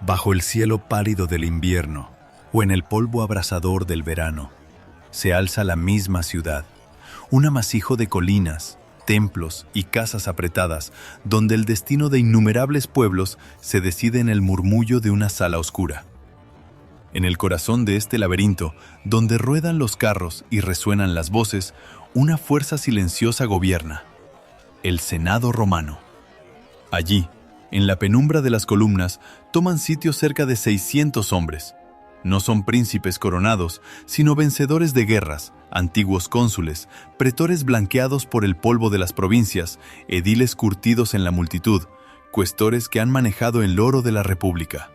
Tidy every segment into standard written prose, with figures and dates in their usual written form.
Bajo el cielo pálido del invierno o en el polvo abrasador del verano, se alza la misma ciudad, un amasijo de colinas, templos y casas apretadas, donde el destino de innumerables pueblos se decide en el murmullo de una sala oscura. En el corazón de este laberinto, donde ruedan los carros y resuenan las voces, una fuerza silenciosa gobierna: el Senado romano. Allí, en la penumbra de las columnas, toman sitio cerca de 600 hombres. No son príncipes coronados, sino vencedores de guerras, antiguos cónsules, pretores blanqueados por el polvo de las provincias, ediles curtidos en la multitud, cuestores que han manejado el oro de la república.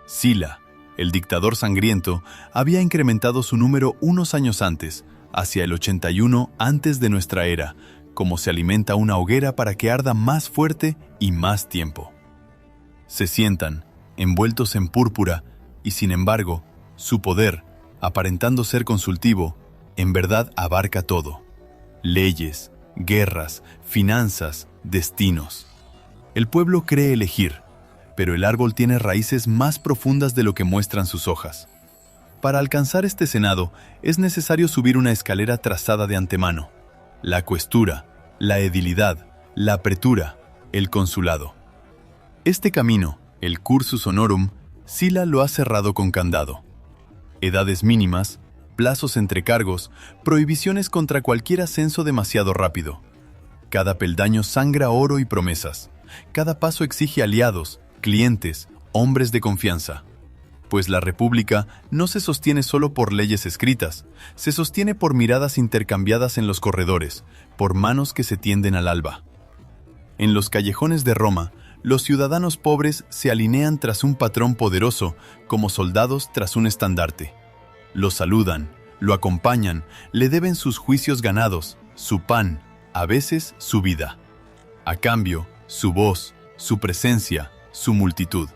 Sila, el dictador sangriento, había incrementado su número unos años antes, hacia el 81 antes de nuestra era, como se alimenta una hoguera para que arda más fuerte y más tiempo. Se sientan, envueltos en púrpura, y sin embargo, su poder, aparentando ser consultivo, en verdad abarca todo: leyes, guerras, finanzas, destinos. El pueblo cree elegir, pero el árbol tiene raíces más profundas de lo que muestran sus hojas. Para alcanzar este senado es necesario subir una escalera trazada de antemano: la cuestura, la edilidad, la pretura, el consulado. Este camino, el cursus honorum, Sila lo ha cerrado con candado. Edades mínimas, plazos entre cargos, prohibiciones contra cualquier ascenso demasiado rápido. Cada peldaño sangra oro y promesas. Cada paso exige aliados, clientes, hombres de confianza. Pues la república no se sostiene solo por leyes escritas, se sostiene por miradas intercambiadas en los corredores, por manos que se tienden al alba. En los callejones de Roma, los ciudadanos pobres se alinean tras un patrón poderoso, como soldados tras un estandarte. Lo saludan, lo acompañan, le deben sus juicios ganados, su pan, a veces su vida. A cambio, su voz, su presencia, su multitud.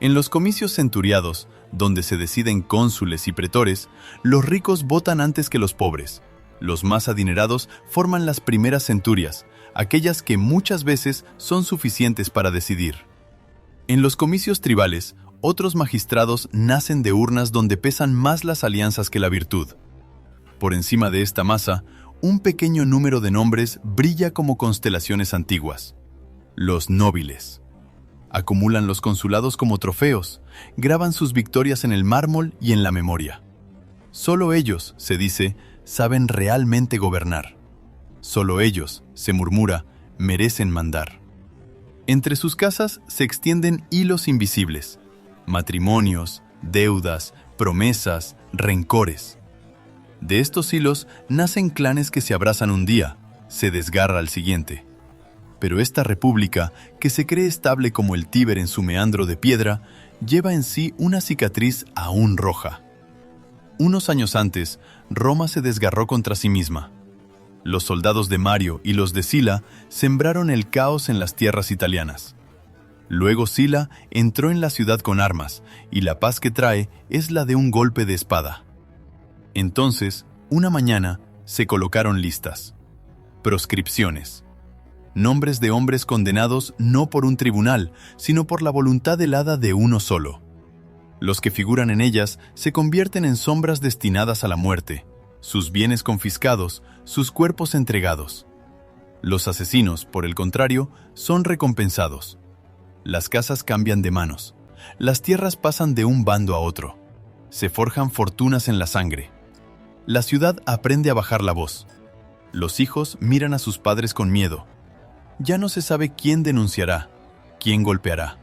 En los comicios centuriados, donde se deciden cónsules y pretores, los ricos votan antes que los pobres. Los más adinerados forman las primeras centurias, aquellas que muchas veces son suficientes para decidir. En los comicios tribales, otros magistrados nacen de urnas donde pesan más las alianzas que la virtud. Por encima de esta masa, un pequeño número de nombres brilla como constelaciones antiguas: los nóbiles. Acumulan los consulados como trofeos, graban sus victorias en el mármol y en la memoria. Solo ellos, se dice, saben realmente gobernar. Solo ellos, se murmura, merecen mandar. Entre sus casas se extienden hilos invisibles: matrimonios, deudas, promesas, rencores. De estos hilos nacen clanes que se abrazan un día, se desgarra al siguiente. Pero esta república, que se cree estable como el Tíber en su meandro de piedra, lleva en sí una cicatriz aún roja. Unos años antes, Roma se desgarró contra sí misma. Los soldados de Mario y los de Sila sembraron el caos en las tierras italianas. Luego Sila entró en la ciudad con armas, y la paz que trae es la de un golpe de espada. Entonces, una mañana, se colocaron listas: proscripciones. Nombres de hombres condenados no por un tribunal, sino por la voluntad helada de uno solo. Los que figuran en ellas se convierten en sombras destinadas a la muerte, sus bienes confiscados, sus cuerpos entregados. Los asesinos, por el contrario, son recompensados. Las casas cambian de manos, las tierras pasan de un bando a otro. Se forjan fortunas en la sangre. La ciudad aprende a bajar la voz. Los hijos miran a sus padres con miedo. Ya no se sabe quién denunciará, quién golpeará.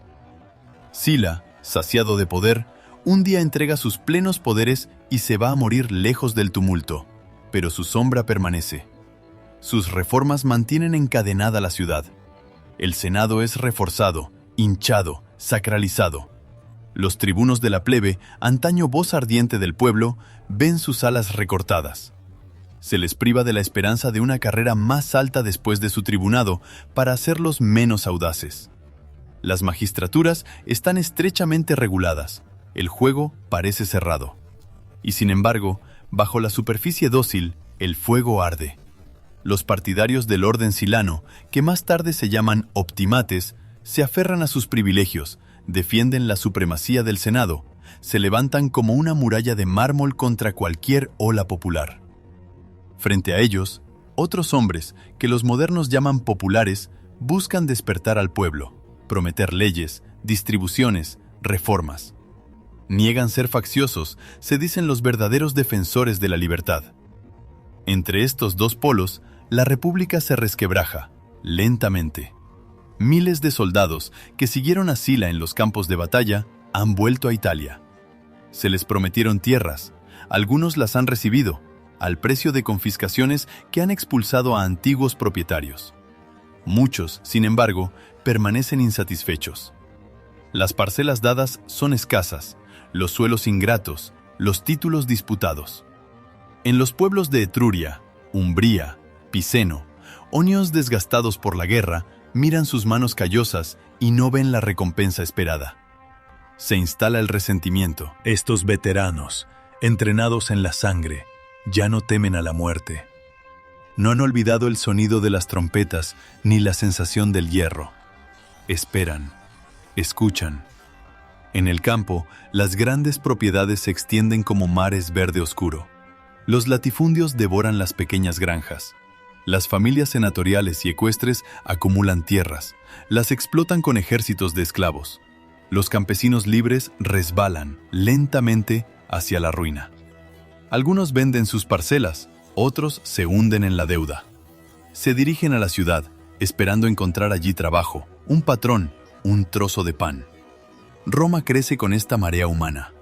Sila, saciado de poder, un día entrega sus plenos poderes y se va a morir lejos del tumulto, pero su sombra permanece. Sus reformas mantienen encadenada la ciudad. El Senado es reforzado, hinchado, sacralizado. Los tribunos de la plebe, antaño voz ardiente del pueblo, ven sus alas recortadas. Se les priva de la esperanza de una carrera más alta después de su tribunado para hacerlos menos audaces. Las magistraturas están estrechamente reguladas. El juego parece cerrado. Y sin embargo, bajo la superficie dócil, el fuego arde. Los partidarios del orden silano, que más tarde se llaman optimates, se aferran a sus privilegios, defienden la supremacía del Senado, se levantan como una muralla de mármol contra cualquier ola popular. Frente a ellos, otros hombres, que los modernos llaman populares, buscan despertar al pueblo, prometer leyes, distribuciones, reformas. Niegan ser facciosos, se dicen los verdaderos defensores de la libertad. Entre estos dos polos, la República se resquebraja, lentamente. Miles de soldados que siguieron a Sila en los campos de batalla han vuelto a Italia. Se les prometieron tierras, algunos las han recibido, al precio de confiscaciones que han expulsado a antiguos propietarios. Muchos, sin embargo, permanecen insatisfechos. Las parcelas dadas son escasas, los suelos ingratos, los títulos disputados. En los pueblos de Etruria, Umbría, Piceno, onios desgastados por la guerra, miran sus manos callosas y no ven la recompensa esperada. Se instala el resentimiento. Estos veteranos, entrenados en la sangre, ya no temen a la muerte. No han olvidado el sonido de las trompetas ni la sensación del hierro. Esperan, escuchan. En el campo, las grandes propiedades se extienden como mares verde oscuro. Los latifundios devoran las pequeñas granjas. Las familias senatoriales y ecuestres acumulan tierras, las explotan con ejércitos de esclavos. Los campesinos libres resbalan lentamente hacia la ruina. Algunos venden sus parcelas, otros se hunden en la deuda. Se dirigen a la ciudad, esperando encontrar allí trabajo, un patrón, un trozo de pan. Roma crece con esta marea humana.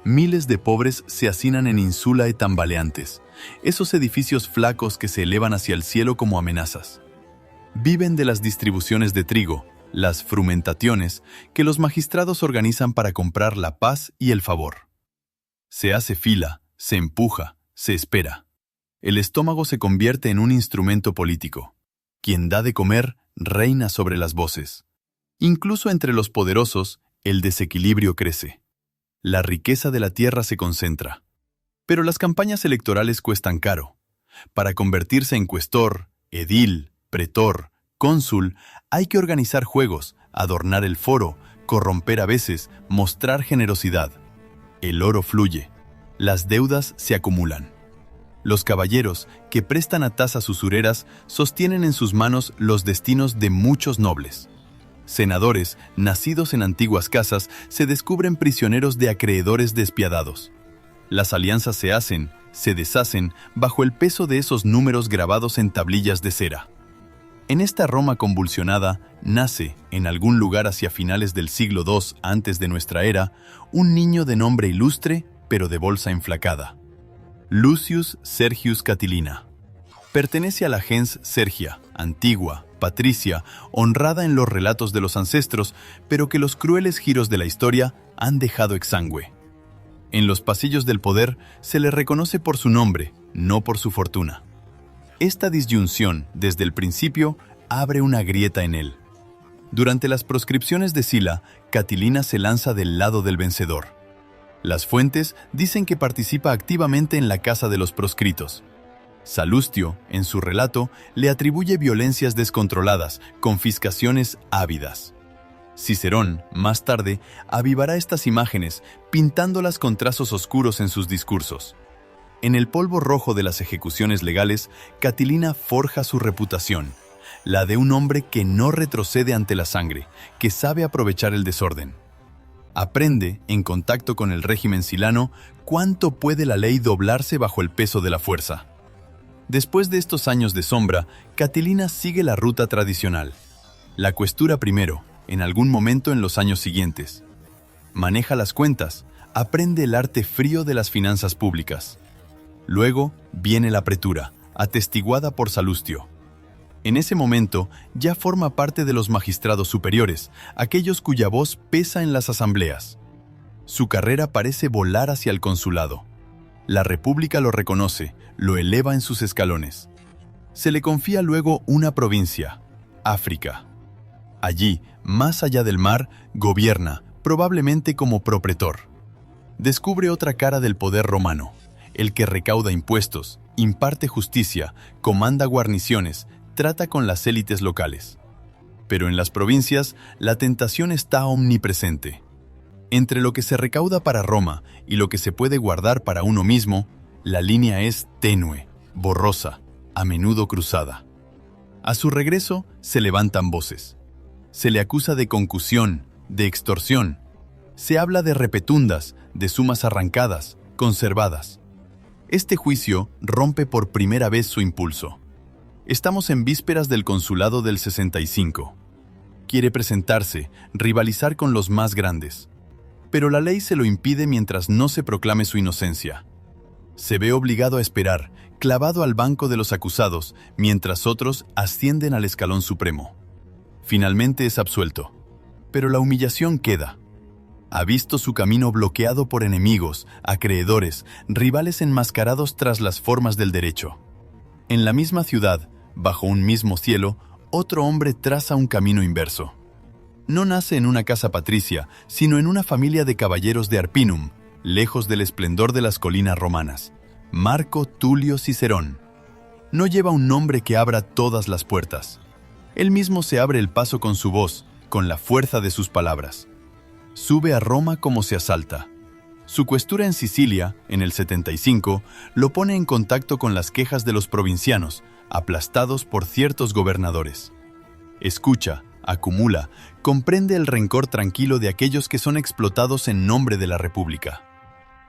Miles de pobres se hacinan en insulae tambaleantes, esos edificios flacos que se elevan hacia el cielo como amenazas. Viven de las distribuciones de trigo, las frumentaciones, que los magistrados organizan para comprar la paz y el favor. Se hace fila, se empuja, se espera. El estómago se convierte en un instrumento político. Quien da de comer reina sobre las voces. Incluso entre los poderosos, el desequilibrio crece. La riqueza de la tierra se concentra. Pero las campañas electorales cuestan caro. Para convertirse en cuestor, edil, pretor, cónsul, hay que organizar juegos, adornar el foro, corromper a veces, mostrar generosidad. El oro fluye. Las deudas se acumulan. Los caballeros, que prestan a tasas usureras, sostienen en sus manos los destinos de muchos nobles. Senadores, nacidos en antiguas casas, se descubren prisioneros de acreedores despiadados. Las alianzas se hacen, se deshacen, bajo el peso de esos números grabados en tablillas de cera. En esta Roma convulsionada, nace, en algún lugar hacia finales del siglo II antes de nuestra era, un niño de nombre ilustre, pero de bolsa enflacada. Lucius Sergius Catilina. Pertenece a la gens Sergia, antigua, patricia, honrada en los relatos de los ancestros, pero que los crueles giros de la historia han dejado exangüe. En los pasillos del poder se le reconoce por su nombre, no por su fortuna. Esta disyunción, desde el principio, abre una grieta en él. Durante las proscripciones de Sila, Catilina se lanza del lado del vencedor. Las fuentes dicen que participa activamente en la caza de los proscritos. Salustio, en su relato, le atribuye violencias descontroladas, confiscaciones ávidas. Cicerón, más tarde, avivará estas imágenes, pintándolas con trazos oscuros en sus discursos. En el polvo rojo de las ejecuciones legales, Catilina forja su reputación, la de un hombre que no retrocede ante la sangre, que sabe aprovechar el desorden. Aprende, en contacto con el régimen silano, cuánto puede la ley doblarse bajo el peso de la fuerza. Después de estos años de sombra, Catilina sigue la ruta tradicional. La cuestura primero, en algún momento en los años siguientes. Maneja las cuentas, aprende el arte frío de las finanzas públicas. Luego viene la pretura, atestiguada por Salustio. En ese momento ya forma parte de los magistrados superiores, aquellos cuya voz pesa en las asambleas. Su carrera parece volar hacia el consulado. La República lo reconoce, lo eleva en sus escalones. Se le confía luego una provincia, África. Allí, más allá del mar, gobierna, probablemente como propretor. Descubre otra cara del poder romano, el que recauda impuestos, imparte justicia, comanda guarniciones, trata con las élites locales. Pero en las provincias, la tentación está omnipresente. Entre lo que se recauda para Roma y lo que se puede guardar para uno mismo, la línea es tenue, borrosa, a menudo cruzada. A su regreso, se levantan voces. Se le acusa de concusión, de extorsión. Se habla de repetundas, de sumas arrancadas, conservadas. Este juicio rompe por primera vez su impulso. Estamos en vísperas del consulado del 65. Quiere presentarse, rivalizar con los más grandes. Pero la ley se lo impide mientras no se proclame su inocencia. Se ve obligado a esperar, clavado al banco de los acusados, mientras otros ascienden al escalón supremo. Finalmente es absuelto. Pero la humillación queda. Ha visto su camino bloqueado por enemigos, acreedores, rivales enmascarados tras las formas del derecho. En la misma ciudad, bajo un mismo cielo, otro hombre traza un camino inverso. No nace en una casa patricia, sino en una familia de caballeros de Arpinum, lejos del esplendor de las colinas romanas. Marco Tulio Cicerón. No lleva un nombre que abra todas las puertas. Él mismo se abre el paso con su voz, con la fuerza de sus palabras. Sube a Roma como se asalta. Su cuestura en Sicilia, en el 75, lo pone en contacto con las quejas de los provincianos, aplastados por ciertos gobernadores. Escucha, acumula, comprende el rencor tranquilo de aquellos que son explotados en nombre de la República.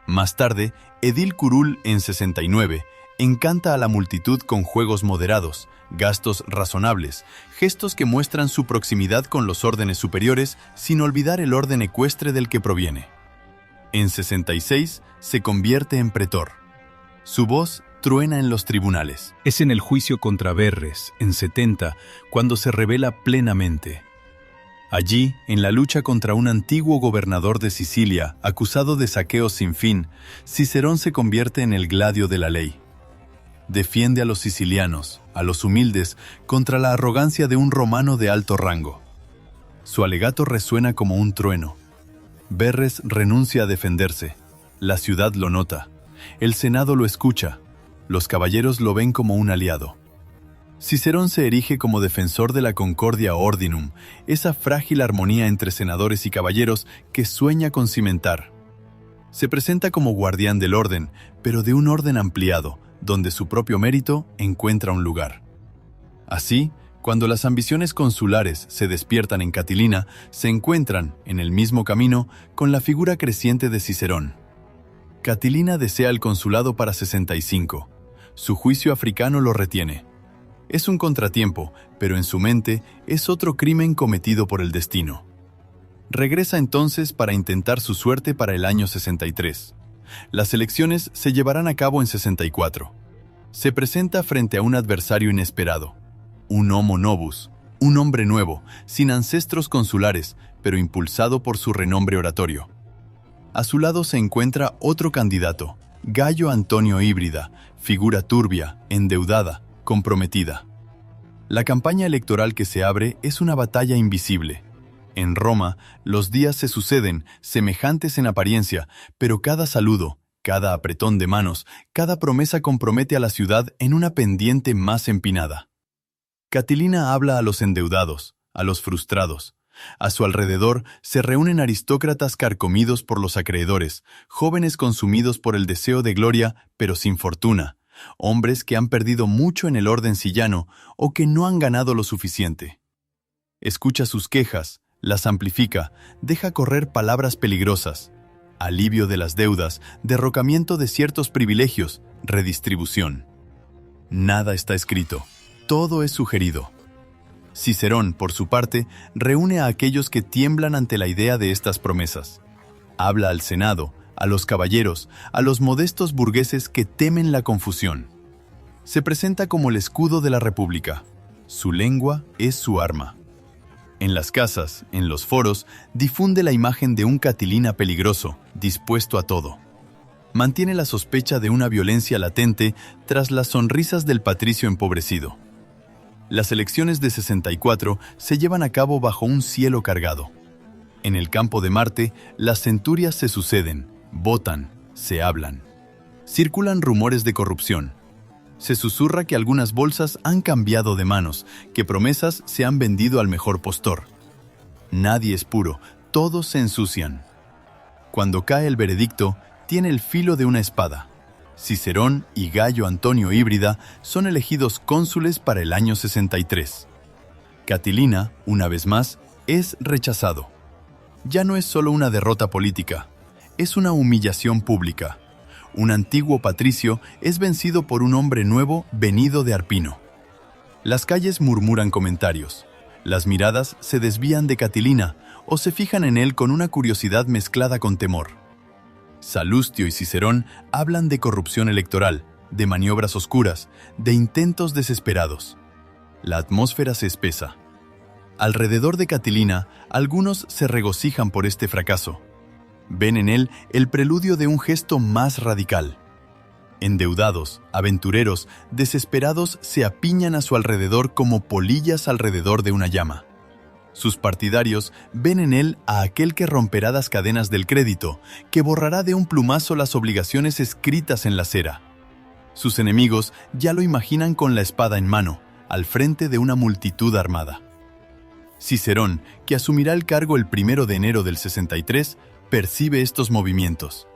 Más tarde, Edil Curul, en 69, encanta a la multitud con juegos moderados, gastos razonables, gestos que muestran su proximidad con los órdenes superiores sin olvidar el orden ecuestre del que proviene. En 66 se convierte en pretor. Su voz truena en los tribunales. Es en el juicio contra Verres, en 70, cuando se revela plenamente. Allí, en la lucha contra un antiguo gobernador de Sicilia, acusado de saqueos sin fin, Cicerón se convierte en el gladio de la ley. Defiende a los sicilianos, a los humildes, contra la arrogancia de un romano de alto rango. Su alegato resuena como un trueno. Verres renuncia a defenderse. La ciudad lo nota. El Senado lo escucha. Los caballeros lo ven como un aliado. Cicerón se erige como defensor de la Concordia Ordinum, esa frágil armonía entre senadores y caballeros que sueña con cimentar. Se presenta como guardián del orden, pero de un orden ampliado, donde su propio mérito encuentra un lugar. Así, cuando las ambiciones consulares se despiertan en Catilina, se encuentran, en el mismo camino, con la figura creciente de Cicerón. Catilina desea el consulado para 65. Su juicio africano lo retiene. Es un contratiempo, pero en su mente es otro crimen cometido por el destino. Regresa entonces para intentar su suerte para el año 63. Las elecciones se llevarán a cabo en 64. Se presenta frente a un adversario inesperado, un homo novus, un hombre nuevo, sin ancestros consulares, pero impulsado por su renombre oratorio. A su lado se encuentra otro candidato, Gayo Antonio Híbrida, figura turbia, endeudada, comprometida. La campaña electoral que se abre es una batalla invisible. En Roma, los días se suceden, semejantes en apariencia, pero cada saludo, cada apretón de manos, cada promesa compromete a la ciudad en una pendiente más empinada. Catilina habla a los endeudados, a los frustrados. A su alrededor se reúnen aristócratas carcomidos por los acreedores, jóvenes consumidos por el deseo de gloria, pero sin fortuna, hombres que han perdido mucho en el orden sillano o que no han ganado lo suficiente. Escucha sus quejas, las amplifica, deja correr palabras peligrosas, alivio de las deudas, derrocamiento de ciertos privilegios, redistribución. Nada está escrito, todo es sugerido. Cicerón, por su parte, reúne a aquellos que tiemblan ante la idea de estas promesas. Habla al Senado, a los caballeros, a los modestos burgueses que temen la confusión. Se presenta como el escudo de la República. Su lengua es su arma. En las casas, en los foros, difunde la imagen de un Catilina peligroso, dispuesto a todo. Mantiene la sospecha de una violencia latente tras las sonrisas del patricio empobrecido. Las elecciones de 64 se llevan a cabo bajo un cielo cargado. En el campo de Marte, las centurias se suceden, votan, se hablan. Circulan rumores de corrupción. Se susurra que algunas bolsas han cambiado de manos, que promesas se han vendido al mejor postor. Nadie es puro, todos se ensucian. Cuando cae el veredicto, tiene el filo de una espada. Cicerón y Gayo Antonio Híbrida son elegidos cónsules para el año 63. Catilina, una vez más, es rechazado. Ya no es solo una derrota política, es una humillación pública. Un antiguo patricio es vencido por un hombre nuevo venido de Arpino. Las calles murmuran comentarios. Las miradas se desvían de Catilina o se fijan en él con una curiosidad mezclada con temor. Salustio y Cicerón hablan de corrupción electoral, de maniobras oscuras, de intentos desesperados. La atmósfera se espesa. Alrededor de Catilina, algunos se regocijan por este fracaso. Ven en él el preludio de un gesto más radical. Endeudados, aventureros, desesperados se apiñan a su alrededor como polillas alrededor de una llama. Sus partidarios ven en él a aquel que romperá las cadenas del crédito, que borrará de un plumazo las obligaciones escritas en la cera. Sus enemigos ya lo imaginan con la espada en mano, al frente de una multitud armada. Cicerón, que asumirá el cargo el 1 de enero del 63, percibe estos movimientos.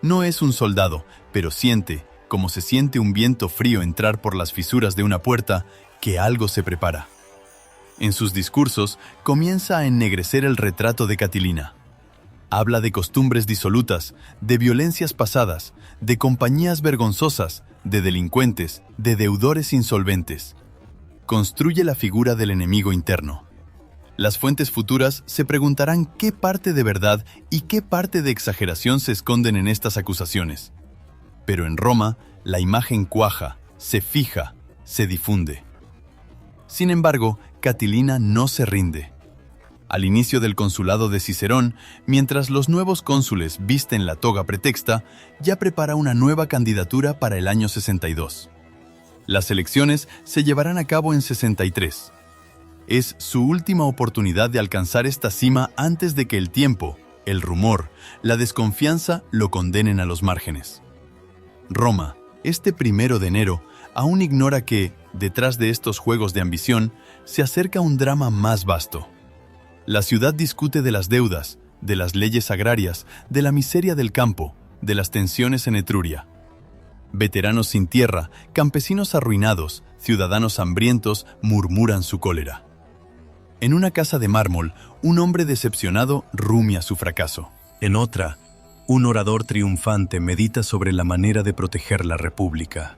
No es un soldado, pero siente, como se siente un viento frío entrar por las fisuras de una puerta, que algo se prepara. En sus discursos comienza a ennegrecer el retrato de Catilina. Habla de costumbres disolutas, de violencias pasadas, de compañías vergonzosas, de delincuentes, de deudores insolventes. Construye la figura del enemigo interno. Las fuentes futuras se preguntarán qué parte de verdad y qué parte de exageración se esconden en estas acusaciones. Pero en Roma, la imagen cuaja, se fija, se difunde. Sin embargo, Catilina no se rinde. Al inicio del consulado de Cicerón, mientras los nuevos cónsules visten la toga pretexta, ya prepara una nueva candidatura para el año 62. Las elecciones se llevarán a cabo en 63. Es su última oportunidad de alcanzar esta cima antes de que el tiempo, el rumor, la desconfianza lo condenen a los márgenes. Roma, este 1 de enero, aún ignora que, detrás de estos juegos de ambición, se acerca un drama más vasto. La ciudad discute de las deudas, de las leyes agrarias, de la miseria del campo, de las tensiones en Etruria. Veteranos sin tierra, campesinos arruinados, ciudadanos hambrientos murmuran su cólera. En una casa de mármol, un hombre decepcionado rumia su fracaso. En otra, un orador triunfante medita sobre la manera de proteger la república.